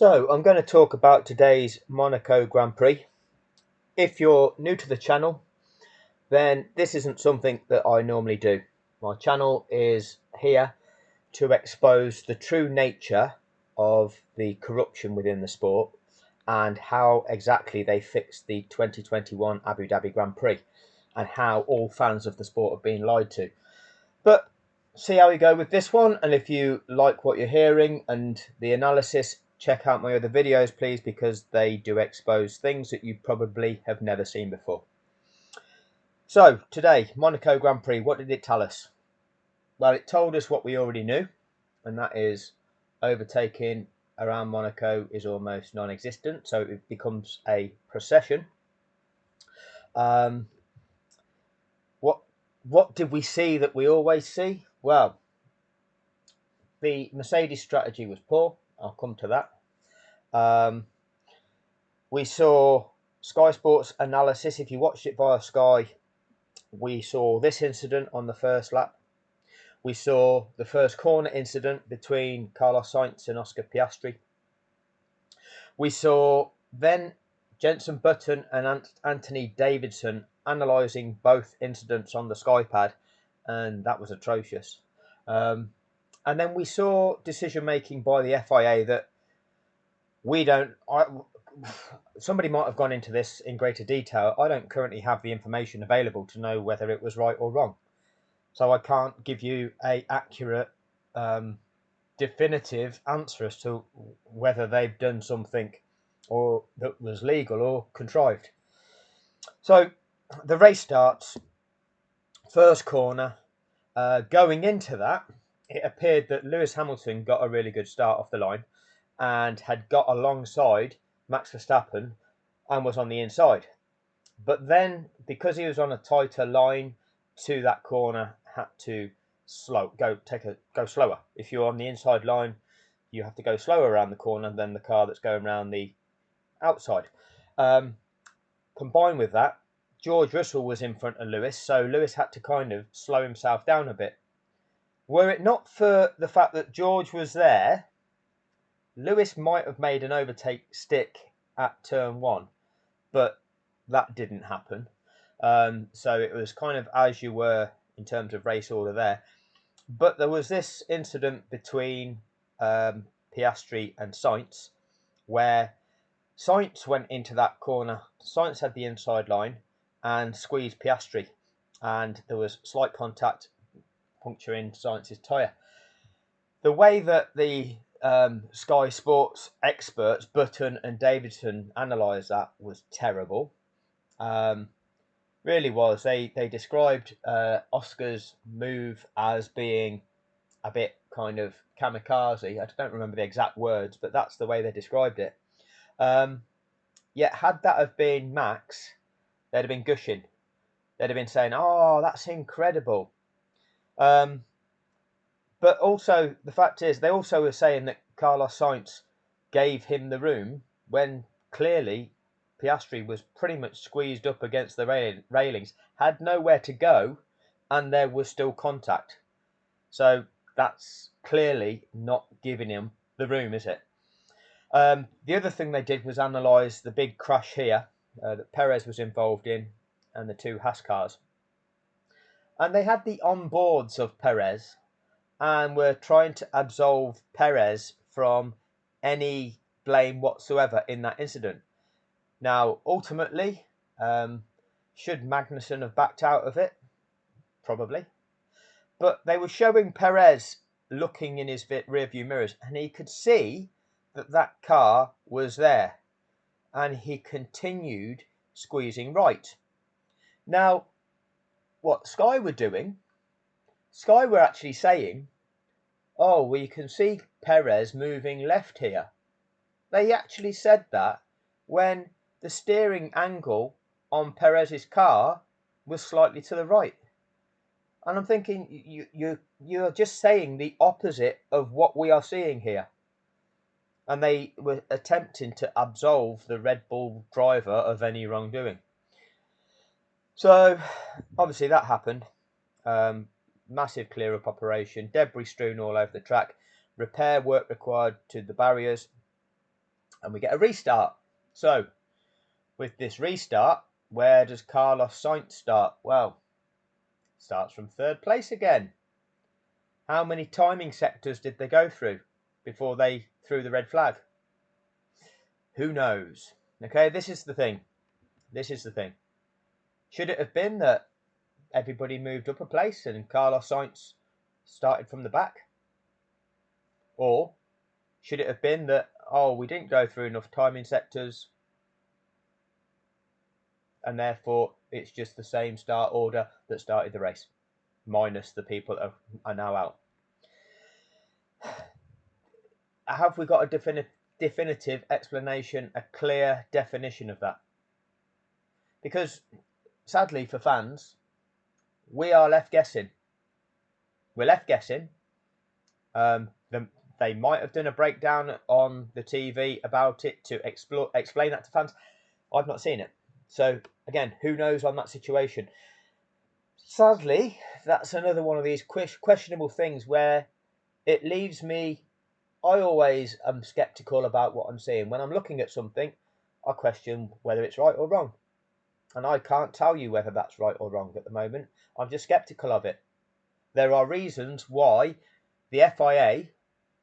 So I'm going to talk about today's Monaco Grand Prix. If you're new to the channel, then this isn't something that I normally do. My channel is here to expose the true nature of the corruption within the sport and how exactly they fixed the 2021 Abu Dhabi Grand Prix and how all fans of the sport have been lied to. But see how we go with this one, and if you like what you're hearing and the analysis, check out my other videos please, because they do expose things that you probably have never seen before. So today, Monaco Grand Prix, what did it tell us? Well, it told us what we already knew, and that is overtaking around Monaco is almost non-existent, so it becomes a procession. What did we see that we always see? Well, the Mercedes strategy was poor. I'll come to that. We saw Sky Sports analysis. If you watched it via Sky, we saw this incident on the first lap. We saw the first corner incident between Carlos Sainz and Oscar Piastri. We saw then Jenson Button and Anthony Davidson analysing both incidents on the SkyPad, and that was atrocious. And then we saw decision making by the FIA that somebody might have gone into this in greater detail. I don't currently have the information available to know whether it was right or wrong. So I can't give you an accurate, definitive answer as to whether they've done something or that was legal or contrived. So the race starts, first corner. Going into that, it appeared that Lewis Hamilton got a really good start off the line and had got alongside Max Verstappen and was on the inside. But then, because he was on a tighter line to that corner, had to go slower. If you're on the inside line, you have to go slower around the corner than the car that's going around the outside. Combined with that, George Russell was in front of Lewis, so Lewis had to kind of slow himself down a bit. Were it not for the fact that George was there, Lewis might have made an overtake stick at turn one, but that didn't happen. So it was kind of as you were in terms of race order there. But there was this incident between Piastri and Sainz, where Sainz went into that corner. Sainz had the inside line and squeezed Piastri, and there was slight contact, puncturing Sainz's tyre. The way that the Sky Sports experts, Button and Davidson, analysed that was terrible. Really was. They described Oscar's move as being a bit kind of kamikaze. I don't remember the exact words, but that's the way they described it. Yet had that have been Max, they'd have been gushing. They'd have been saying, "Oh, that's incredible." But also, the fact is, they also were saying that Carlos Sainz gave him the room when clearly Piastri was pretty much squeezed up against the railings, had nowhere to go, and there was still contact. So that's clearly not giving him the room, is it? The other thing they did was analyse the big crash here that Perez was involved in and the two Haas cars. And they had the onboards of Perez and were trying to absolve Perez from any blame whatsoever in that incident. Now, ultimately, should Magnussen have backed out of it? Probably. But they were showing Perez looking in his rearview mirrors, and he could see that car was there, and he continued squeezing right. Now, what Sky were doing, Sky were actually saying, "Oh, we can see Perez moving left here." They actually said that when the steering angle on Perez's car was slightly to the right. And I'm thinking, you're just saying the opposite of what we are seeing here. And they were attempting to absolve the Red Bull driver of any wrongdoing. So, obviously that happened. Massive clear-up operation, debris strewn all over the track, repair work required to the barriers. and we get a restart. So with this restart, where does Carlos Sainz start? Well, starts from third place again. How many timing sectors did they go through before they threw the red flag? Who knows? Okay, this is the thing. Should it have been that everybody moved up a place and Carlos Sainz started from the back? Or should it have been that, oh, we didn't go through enough timing sectors and therefore it's just the same start order that started the race, minus the people that are now out? Have we got a definitive explanation, a clear definition of that? Because sadly for fans, we are left guessing. We're left guessing. They might have done a breakdown on the TV about it to explain that to fans. I've not seen it. So again, who knows on that situation? Sadly, that's another one of these questionable things where it leaves me. I always am skeptical about what I'm seeing. When I'm looking at something, I question whether it's right or wrong. And I can't tell you whether that's right or wrong at the moment. I'm just skeptical of it. There are reasons why the FIA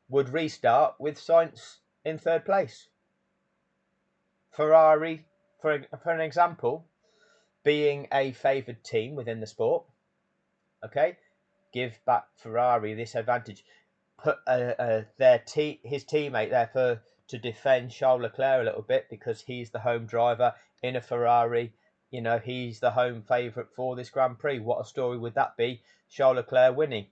would restart with Sainz in third place. Ferrari, for an example, being a favoured team within the sport, okay, give back Ferrari this advantage. Put his teammate there to defend Charles Leclerc a little bit because he's the home driver in a Ferrari. You know, he's the home favourite for this Grand Prix. What a story would that be? Charles Leclerc winning.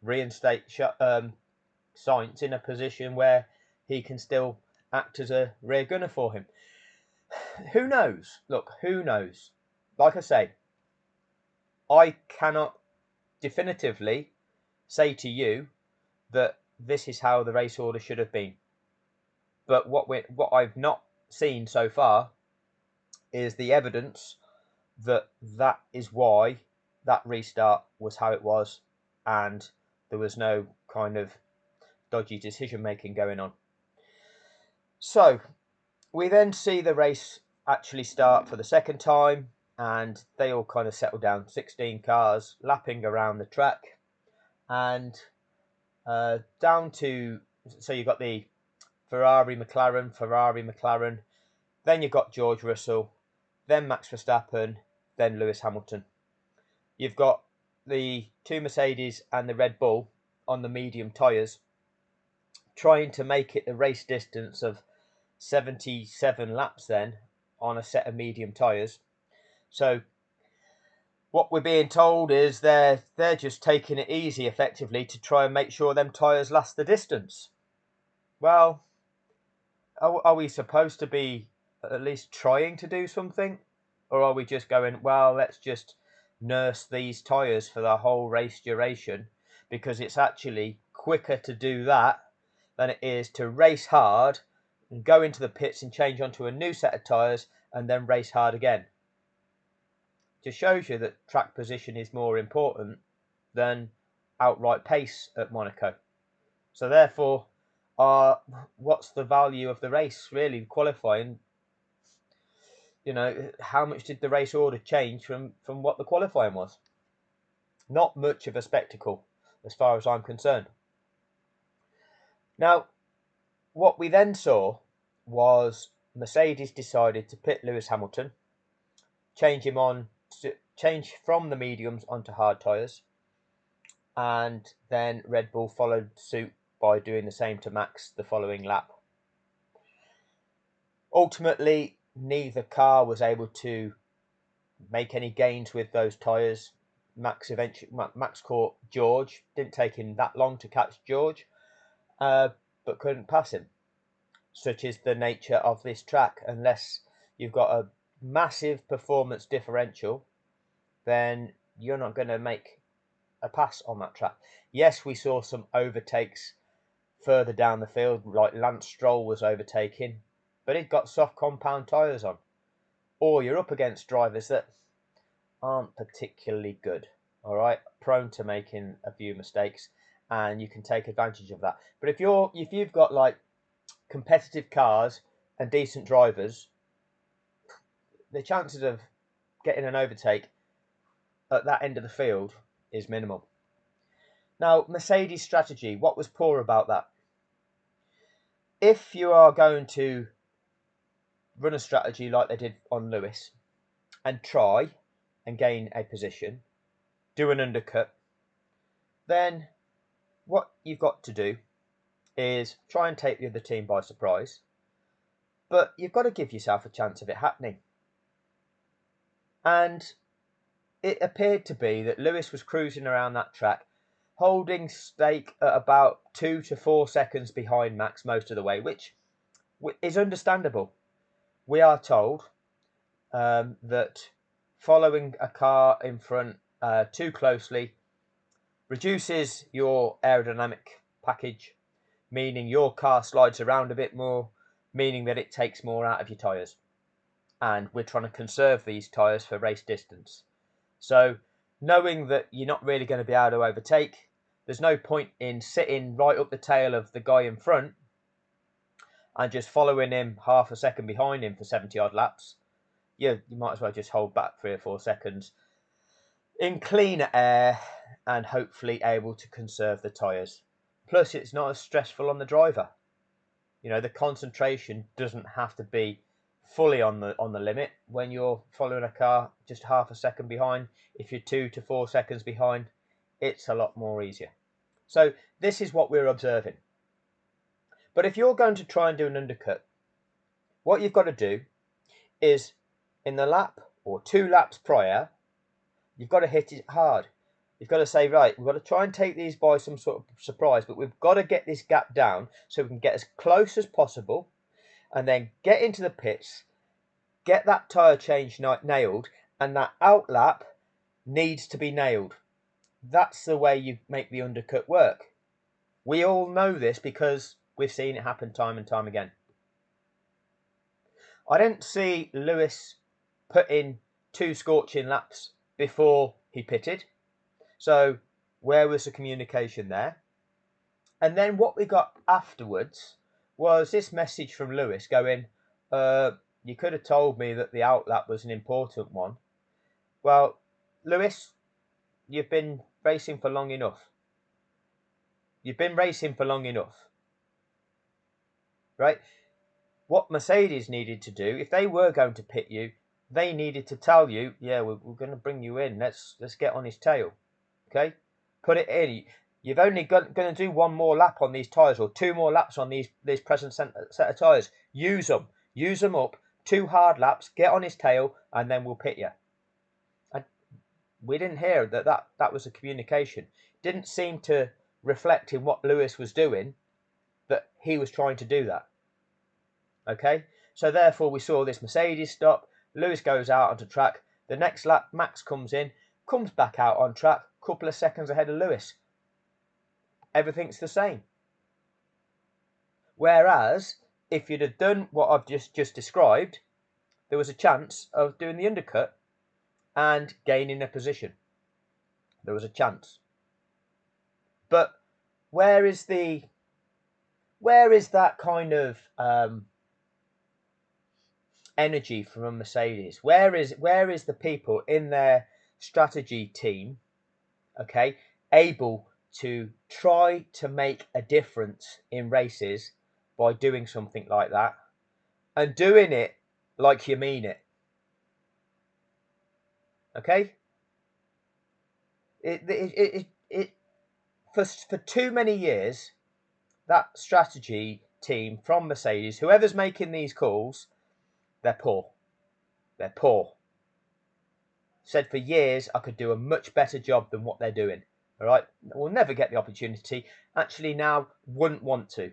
Reinstate Sainz in a position where he can still act as a rear gunner for him. Who knows? Look, who knows? Like I say, I cannot definitively say to you that this is how the race order should have been. But what I've not seen so far is the evidence that is why that restart was how it was, and there was no kind of dodgy decision making going on. So we then see the race actually start for the second time, and they all kind of settle down. 16 cars lapping around the track, and down to, so you've got the Ferrari McLaren, then you've got George Russell, then Max Verstappen, then Lewis Hamilton. You've got the two Mercedes and the Red Bull on the medium tyres, trying to make it the race distance of 77 laps then on a set of medium tyres. So what we're being told is they're just taking it easy effectively to try and make sure them tyres last the distance. Well, are we supposed to be at least trying to do something? Or are we just going, well, let's just nurse these tyres for the whole race duration, because it's actually quicker to do that than it is to race hard and go into the pits and change onto a new set of tyres and then race hard again. Just shows you that track position is more important than outright pace at Monaco. So therefore, what's the value of the race really qualifying? You know, how much did the race order change from what the qualifying was? Not much of a spectacle as far as I'm concerned. Now, what we then saw was Mercedes decided to pit Lewis Hamilton, change from the mediums onto hard tyres, and then Red Bull followed suit by doing the same to Max the following lap. Ultimately, neither car was able to make any gains with those tyres. Max caught George. Didn't take him that long to catch George, but couldn't pass him. Such is the nature of this track. Unless you've got a massive performance differential, then you're not going to make a pass on that track. Yes, we saw some overtakes further down the field, like Lance Stroll was overtaking, but he'd got soft compound tyres on. Or you're up against drivers that aren't particularly good, all right, prone to making a few mistakes, and you can take advantage of that. But if you've got like competitive cars and decent drivers, the chances of getting an overtake at that end of the field is minimal. Now, Mercedes' strategy, what was poor about that? If you are going to run a strategy like they did on Lewis and try and gain a position, do an undercut, then what you've got to do is try and take the other team by surprise, but you've got to give yourself a chance of it happening. And it appeared to be that Lewis was cruising around that track, holding stake at about 2 to 4 seconds behind Max most of the way, which is understandable. We are told that following a car in front too closely reduces your aerodynamic package, meaning your car slides around a bit more, meaning that it takes more out of your tyres. And we're trying to conserve these tyres for race distance. So knowing that you're not really going to be able to overtake, there's no point in sitting right up the tail of the guy in front and just following him half a second behind him for 70 odd laps. You might as well just hold back 3 or 4 seconds in cleaner air and hopefully able to conserve the tyres. Plus, it's not as stressful on the driver. You know, the concentration doesn't have to be fully on the limit when you're following a car just half a second behind. If you're 2 to 4 seconds behind, it's a lot more easier. So this is what we're observing. But if you're going to try and do an undercut, what you've got to do is in the lap or 2 laps prior, you've got to hit it hard. You've got to say, right, we've got to try and take these by some sort of surprise, but we've got to get this gap down so we can get as close as possible and then get into the pits, get that tyre change nailed, and that outlap needs to be nailed. That's the way you make the undercut work. We all know this because we've seen it happen time and time again. I didn't see Lewis put in 2 scorching laps before he pitted. So where was the communication there? And then what we got afterwards was this message from Lewis going, you could have told me that the outlap was an important one. Well, Lewis, you've been racing for long enough. You've been racing for long enough. Right? What Mercedes needed to do, if they were going to pit you, they needed to tell you, yeah, we're going to bring you in. Let's get on his tail. Okay? Put it in. You've only going to do 1 more lap on these tyres or 2 more laps on these present set of tyres. Use them. Use them up. 2 hard laps. Get on his tail and then we'll pit you. And we didn't hear that was a communication. Didn't seem to reflect in what Lewis was doing that he was trying to do that. Okay? So therefore we saw this Mercedes stop. Lewis goes out onto track. The next lap Max comes in. Comes back out on track. Couple of seconds ahead of Lewis. Everything's the same. Whereas, if you'd have done what I've just described, there was a chance of doing the undercut and gaining a position. There was a chance. But where is that kind of energy from Mercedes? Where is the people in their strategy team, okay, able to try to make a difference in races by doing something like that and doing it like you mean it? Okay? For too many years, that strategy team from Mercedes, whoever's making these calls, they're poor. They're poor. Said for years I could do a much better job than what they're doing. All right, we'll never get the opportunity. Actually, now wouldn't want to.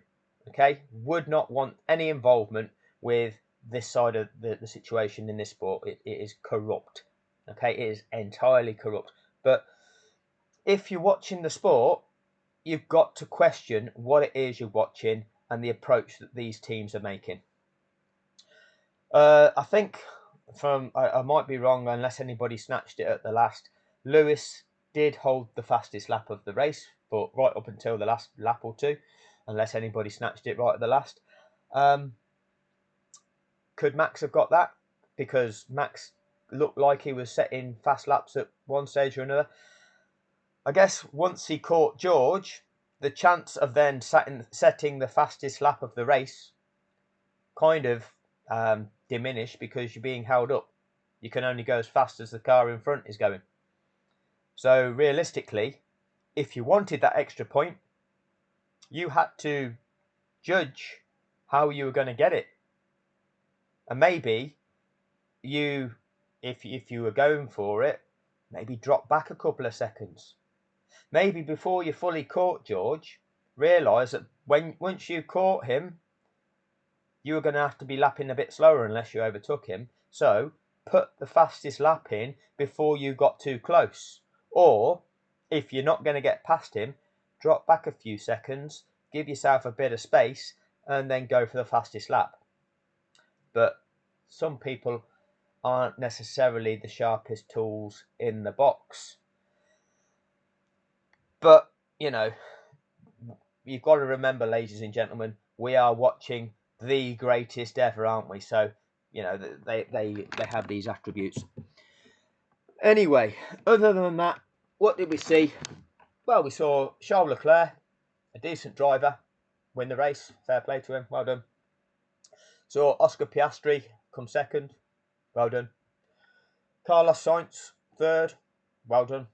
Okay, would not want any involvement with this side of the situation in this sport. It is corrupt. Okay, it is entirely corrupt. But if you're watching the sport, you've got to question what it is you're watching and the approach that these teams are making. I think I might be wrong unless anybody snatched it at the last. Lewis did hold the fastest lap of the race, but right up until the last lap or two, unless anybody snatched it right at the last. Could Max have got that? Because Max looked like he was setting fast laps at one stage or another. I guess once he caught George, the chance of then setting the fastest lap of the race kind of diminished, because you're being held up. You can only go as fast as the car in front is going. So realistically, if you wanted that extra point, you had to judge how you were going to get it. And maybe you, if you were going for it, maybe drop back a couple of seconds. Maybe before you fully caught George, realise that once you caught him, you were going to have to be lapping a bit slower unless you overtook him. So put the fastest lap in before you got too close. Or if you're not going to get past him, drop back a few seconds, give yourself a bit of space, and then go for the fastest lap. But some people aren't necessarily the sharpest tools in the box. But, you know, you've got to remember, ladies and gentlemen, we are watching the greatest ever, aren't we? So, you know, they have these attributes. Anyway, other than that, what did we see? Well, we saw Charles Leclerc, a decent driver, win the race. Fair play to him. Well done. Saw Oscar Piastri come second. Well done. Carlos Sainz, third. Well done.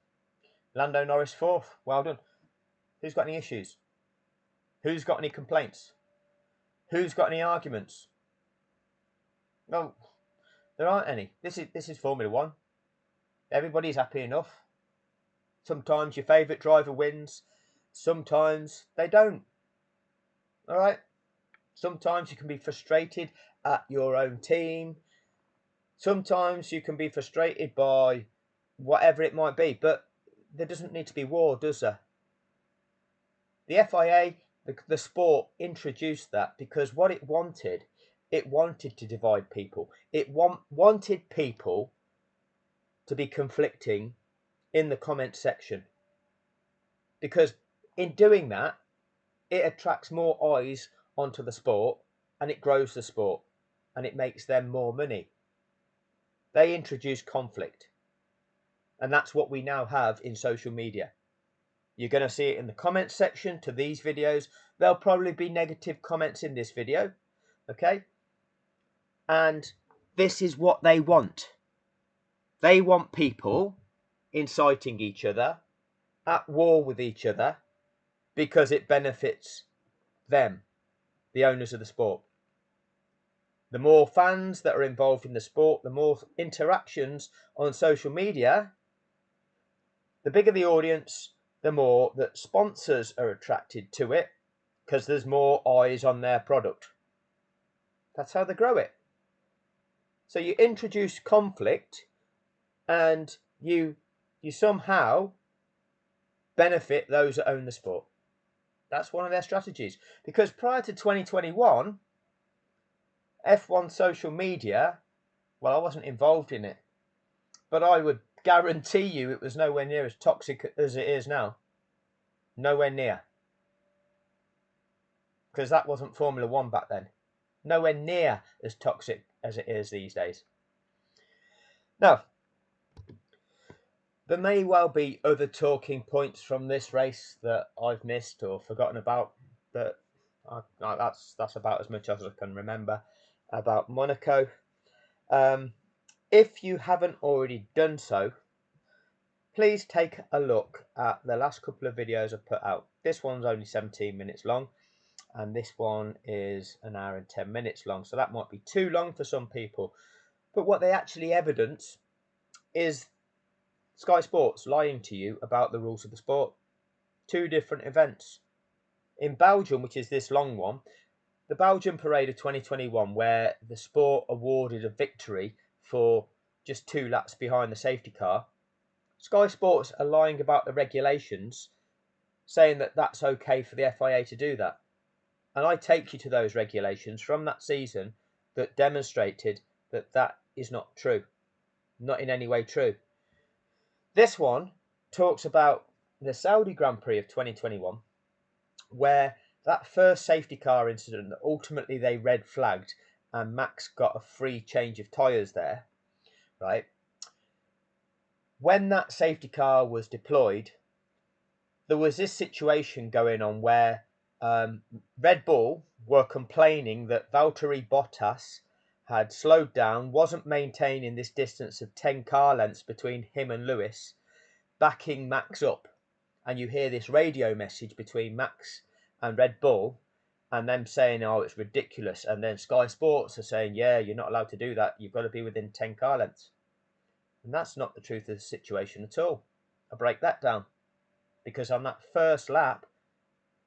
Lando Norris, fourth. Well done. Who's got any issues? Who's got any complaints? Who's got any arguments? No, there aren't any. This is Formula One. Everybody's happy enough. Sometimes your favourite driver wins. Sometimes they don't. All right? Sometimes you can be frustrated at your own team. Sometimes you can be frustrated by whatever it might be. But there doesn't need to be war, does there? The FIA, the sport, introduced that because what it wanted to divide people. It wanted people to be conflicting in the comment section. Because in doing that, it attracts more eyes onto the sport, and it grows the sport, and it makes them more money. They introduce conflict. And that's what we now have in social media. You're going to see it in the comments section to these videos. There'll probably be negative comments in this video. Okay? And this is what they want. They want people inciting each other, at war with each other, because it benefits them, the owners of the sport. The more fans that are involved in the sport, the more interactions on social media, the bigger the audience, the more that sponsors are attracted to it, because there's more eyes on their product. That's how they grow it. So you introduce conflict, and you somehow benefit those that own the sport. That's one of their strategies. Because prior to 2021, F1 social media, well, I wasn't involved in it, but I would guarantee you it was nowhere near as toxic as it is now. Nowhere near. Because that wasn't Formula One back then. Nowhere near as toxic as it is these days. Now, there may well be other talking points from this race that I've missed or forgotten about, but that's about as much as I can remember about Monaco. If you haven't already done so, please take a look at the last couple of videos I've put out. This one's only 17 minutes long, and this one is an hour and 10 minutes long, so that might be too long for some people. But what they actually evidence is Sky Sports lying to you about the rules of the sport. Two different events. In Belgium, which is this long one, the Belgian Parade of 2021, where the sport awarded a victory for just 2 laps behind the safety car, Sky Sports are lying about the regulations, saying that that's okay for the FIA to do that. And I take you to those regulations from that season that demonstrated that that is not true. Not in any way true. This one talks about the Saudi Grand Prix of 2021, where that first safety car incident that ultimately they red flagged and Max got a free change of tyres there, right? When that safety car was deployed, there was this situation going on where Red Bull were complaining that Valtteri Bottas had slowed down, wasn't maintaining this distance of 10 car lengths between him and Lewis, backing Max up. And you hear this radio message between Max and Red Bull and them saying, oh, it's ridiculous. And then Sky Sports are saying, yeah, you're not allowed to do that. You've got to be within 10 car lengths. And that's not the truth of the situation at all. I break that down. Because on that first lap,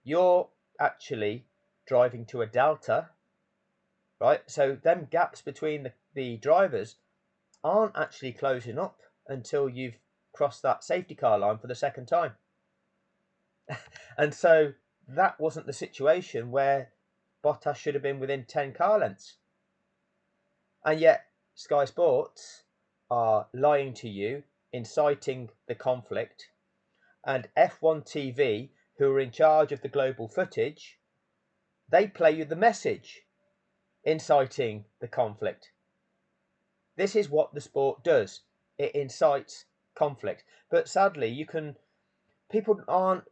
you're actually driving to a delta, right? So them gaps between the drivers aren't actually closing up until you've crossed that safety car line for the second time. And so that wasn't the situation where Bottas should have been within 10 car lengths. And yet Sky Sports are lying to you, inciting the conflict, and F1 TV, who are in charge of the global footage, they play you the message, inciting the conflict. This is what the sport does. It incites conflict. But sadly, people aren't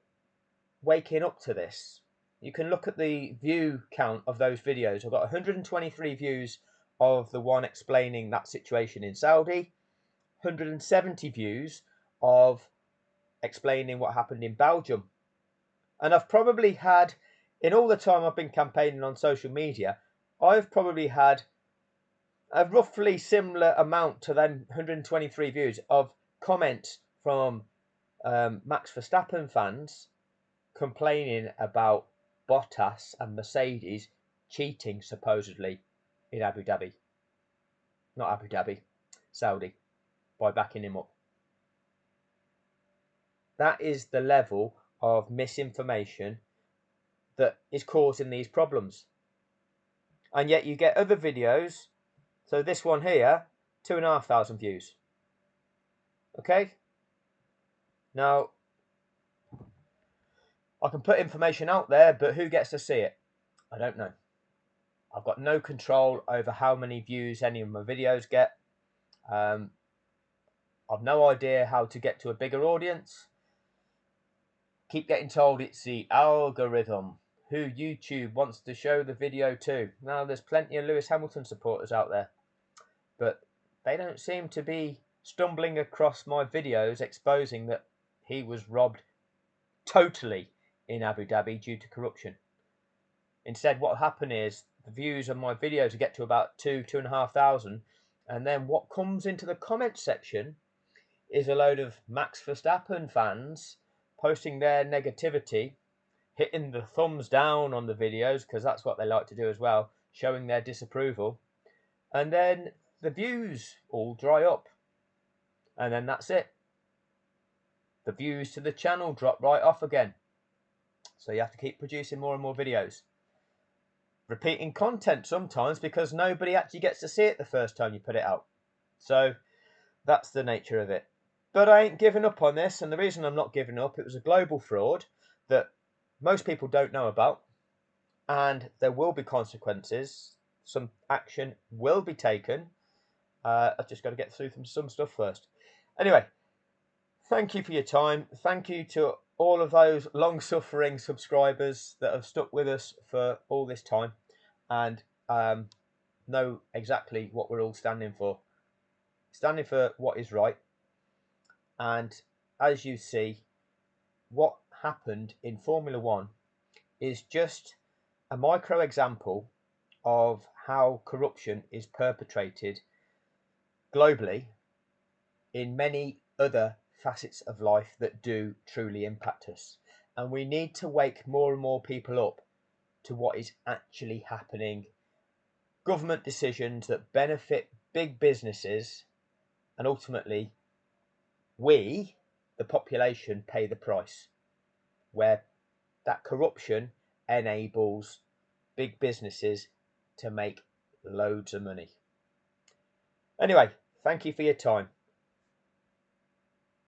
waking up to this. You can look at the view count of those videos. I've got 123 views of the one explaining that situation in Saudi, 170 views of explaining what happened in Belgium. And I've probably had, in all the time I've been campaigning on social media, I've probably had a roughly similar amount to them 123 views of comments from Max Verstappen fans complaining about Bottas and Mercedes cheating supposedly in Abu Dhabi. Not Abu Dhabi, Saudi, by backing him up. That is the level of misinformation that is causing these problems. And yet you get other videos. So this one here, 2,500 views. Okay? Now, I can put information out there, but who gets to see it? I don't know. I've got no control over how many views any of my videos get. I've no idea how to get to a bigger audience. Keep getting told it's the algorithm, who YouTube wants to show the video to. Now, there's plenty of Lewis Hamilton supporters out there, but they don't seem to be stumbling across my videos exposing that he was robbed totally in Abu Dhabi due to corruption. Instead, what will happen is the views on my videos will get to about 2,500, and then what comes into the comment section is a load of Max Verstappen fans posting their negativity, hitting the thumbs down on the videos, because that's what they like to do as well, showing their disapproval. And then the views all dry up. And then that's it. The views to the channel drop right off again. So you have to keep producing more and more videos. Repeating content sometimes because nobody actually gets to see it the first time you put it out. So that's the nature of it. But I ain't giving up on this, and the reason I'm not giving up, it was a global fraud that most people don't know about, and there will be consequences. Some action will be taken. I've just got to get through some stuff first. Anyway, thank you for your time. Thank you to all of those long-suffering subscribers that have stuck with us for all this time and know exactly what we're all standing for. Standing for what is right. And as you see, what happened in Formula One is just a micro example of how corruption is perpetrated globally in many other facets of life that do truly impact us. And we need to wake more and more people up to what is actually happening. Government decisions that benefit big businesses, and ultimately we, the population, pay the price, where that corruption enables big businesses to make loads of money. Anyway, thank you for your time.